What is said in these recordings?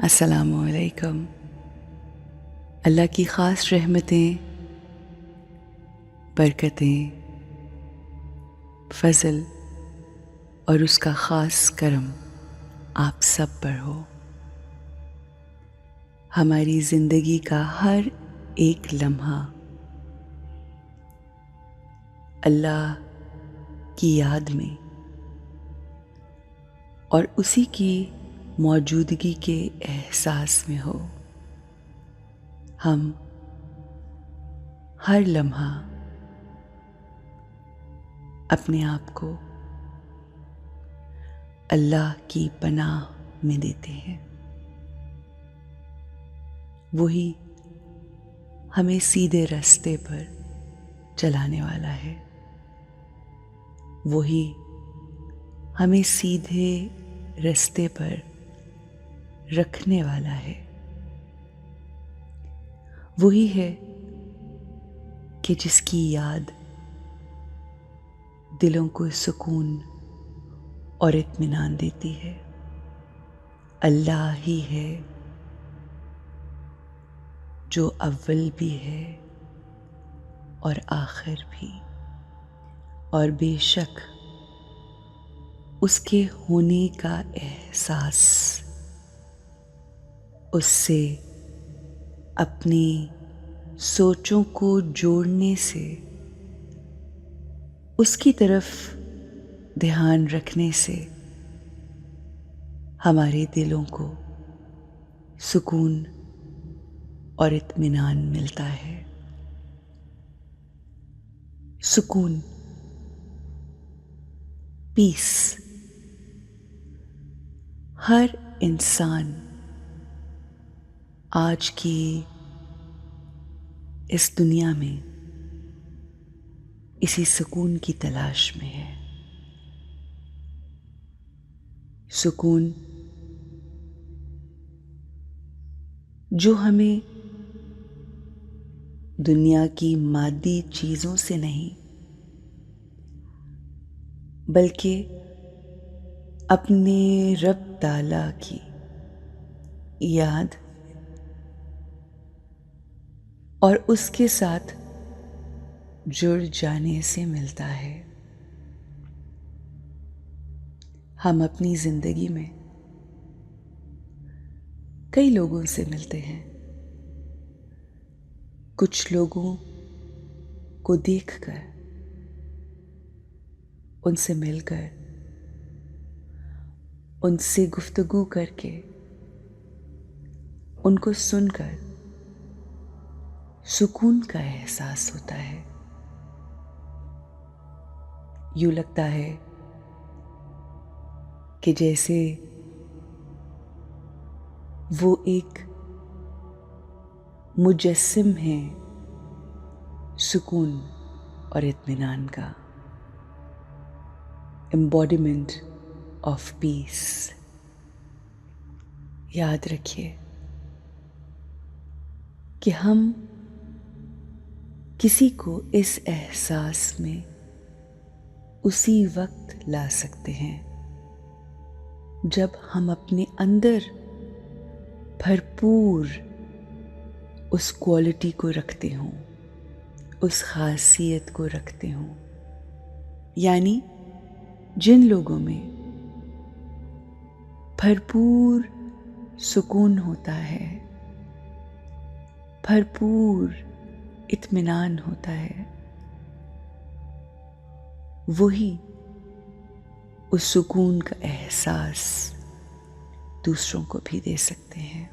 अस्सलामुअलैकुम। अल्लाह की ख़ास रहमतें, बरकतें, फ़ज़ल और उसका ख़ास करम आप सब पर हो। हमारी ज़िंदगी का हर एक लम्हा अल्लाह की याद में और उसी की मौजूदगी के एहसास में हो। हम हर लम्हा अपने आप को अल्लाह की पनाह में देते हैं। वही हमें सीधे रास्ते पर चलाने वाला है। वही हमें सीधे रास्ते पर रखने वाला है। वही है कि जिसकी याद दिलों को सुकून और इत्मीनान देती है। अल्लाह ही है जो अव्वल भी है और आखिर भी, और बेशक उसके होने का एहसास उससे अपनी सोचों को जोड़ने से, उसकी तरफ ध्यान रखने से हमारे दिलों को सुकून और इत्मीनान मिलता है। सुकून, पीस। हर इंसान आज की इस दुनिया में इसी सुकून की तलाश में है। सुकून जो हमें दुनिया की मादी चीज़ों से नहीं, बल्कि अपने रब ताला की याद और उसके साथ जुड़ जाने से मिलता है। हम अपनी ज़िंदगी में कई लोगों से मिलते हैं। कुछ लोगों को देखकर, उनसे मिलकर, उनसे गुफ्तगू करके, उनको सुनकर सुकून का एहसास होता है। यूं लगता है कि जैसे वो एक मुजस्सिम है सुकून और इत्मीनान का, एम्बॉडीमेंट ऑफ पीस। याद रखिए कि हम किसी को इस एहसास में उसी वक्त ला सकते हैं जब हम अपने अंदर भरपूर उस क्वालिटी को रखते हों, उस खासियत को रखते हों। यानी जिन लोगों में भरपूर सुकून होता है, भरपूर इत्मीनान होता है, वही उस सुकून का एहसास दूसरों को भी दे सकते हैं।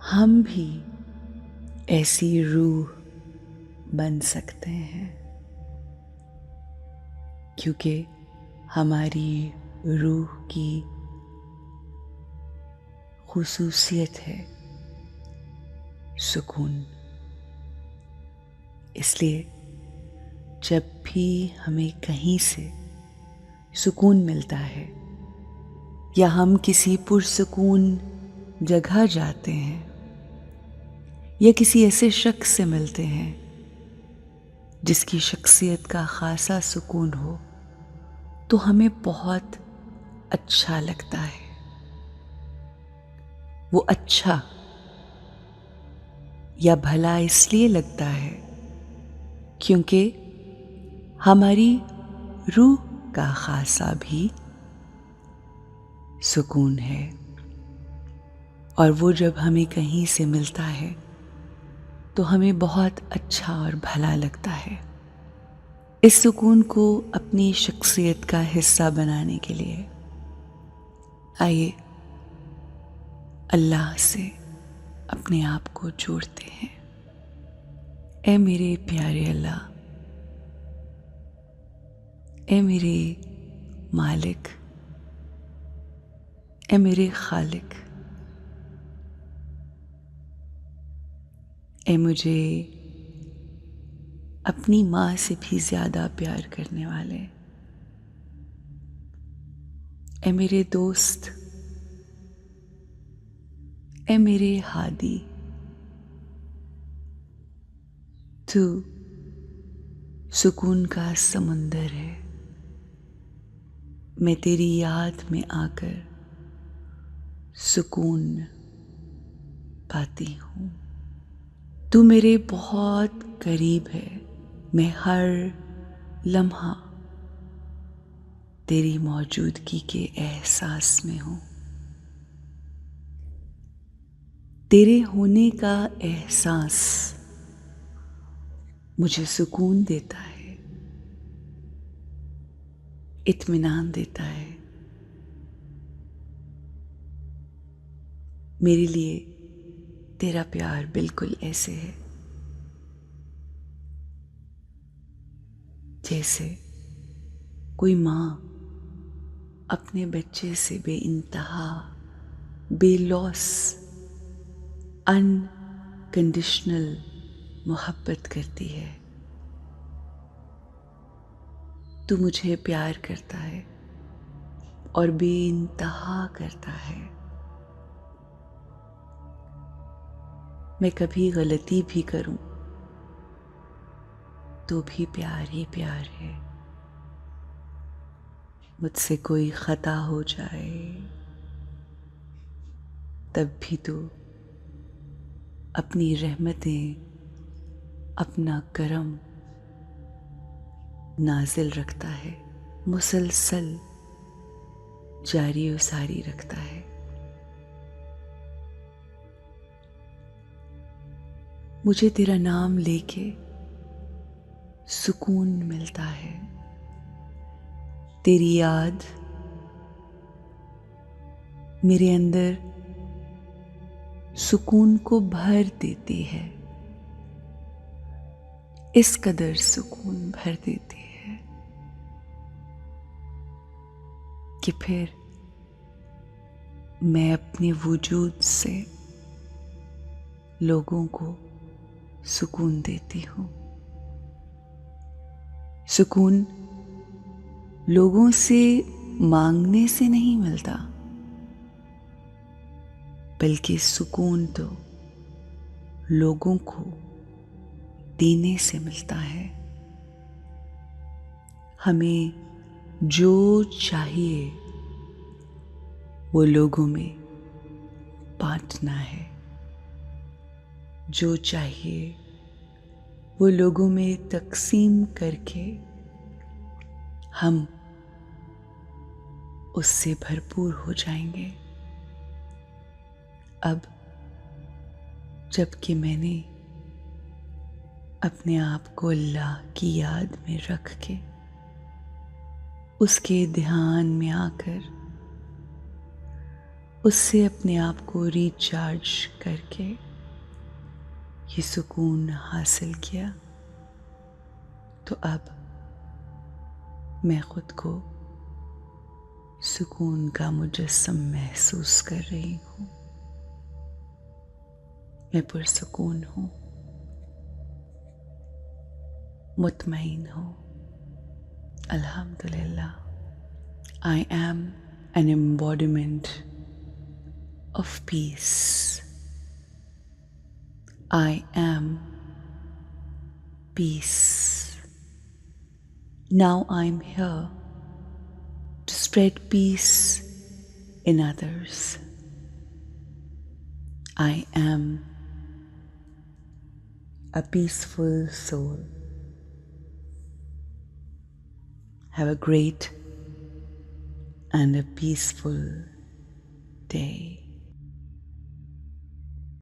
हम भी ऐसी रूह बन सकते हैं, क्योंकि हमारी रूह की खुसूसियत है सुकून। इसलिए जब भी हमें कहीं से सुकून मिलता है या हम किसी पुरसुकून जगह जाते हैं या किसी ऐसे शख्स से मिलते हैं जिसकी शख्सियत का खासा सुकून हो, तो हमें बहुत अच्छा लगता है। वो अच्छा या भला इसलिए लगता है क्योंकि हमारी रूह का खासा भी सुकून है, और वो जब हमें कहीं से मिलता है तो हमें बहुत अच्छा और भला लगता है। इस सुकून को अपनी शख्सियत का हिस्सा बनाने के लिए आइए अल्लाह से अपने आप को जोड़ते हैं। ऐ मेरे प्यारे अल्लाह, ऐ मेरे मालिक, ऐ मेरे खालिक, ऐ मुझे अपनी माँ से भी ज़्यादा प्यार करने वाले, ऐ मेरे दोस्त, ऐ मेरे हादी, तू सुकून का समंदर है। मैं तेरी याद में आकर सुकून पाती हूँ। तू मेरे बहुत करीब है। मैं हर लम्हा तेरी मौजूदगी के एहसास में हूँ। तेरे होने का एहसास मुझे सुकून देता है, इत्मीनान देता है। मेरे लिए तेरा प्यार बिल्कुल ऐसे है जैसे कोई माँ अपने बच्चे से बेइंतहा, बेलौस, अनकंडीशनल मोहब्बत करती है। तू मुझे प्यार करता है और बेइंतहा करता है। मैं कभी गलती भी करूं तो भी प्यार ही प्यार है। मुझसे कोई खता हो जाए तब भी तो अपनी रहमतें, अपना करम नाजिल रखता है, मुसलसल जारी और सारी रखता है। मुझे तेरा नाम लेके सुकून मिलता है। तेरी याद मेरे अंदर सुकून को भर देती है, इस कदर सुकून भर देती है कि फिर मैं अपने वजूद से लोगों को सुकून देती हूँ। सुकून लोगों से मांगने से नहीं मिलता, बल्कि सुकून तो लोगों को देने से मिलता है। हमें जो चाहिए वो लोगों में बांटना है, जो चाहिए वो लोगों में तकसीम करके हम उससे भरपूर हो जाएंगे। अब जबकि मैंने अपने आप को अल्लाह की याद में रख के उसके ध्यान में आकर उससे अपने आप को रिचार्ज करके ये सुकून हासिल किया, तो अब मैं खुद को सुकून का मुजस्सम महसूस कर रही हूँ। मैं पुरसुकून हूँ, मुतमईन हूँ। अल्हम्दुलिल्लाह। I am an embodiment of peace. I am peace. Now I'm here to spread peace in others. I am a peaceful soul. Have a great and a peaceful day.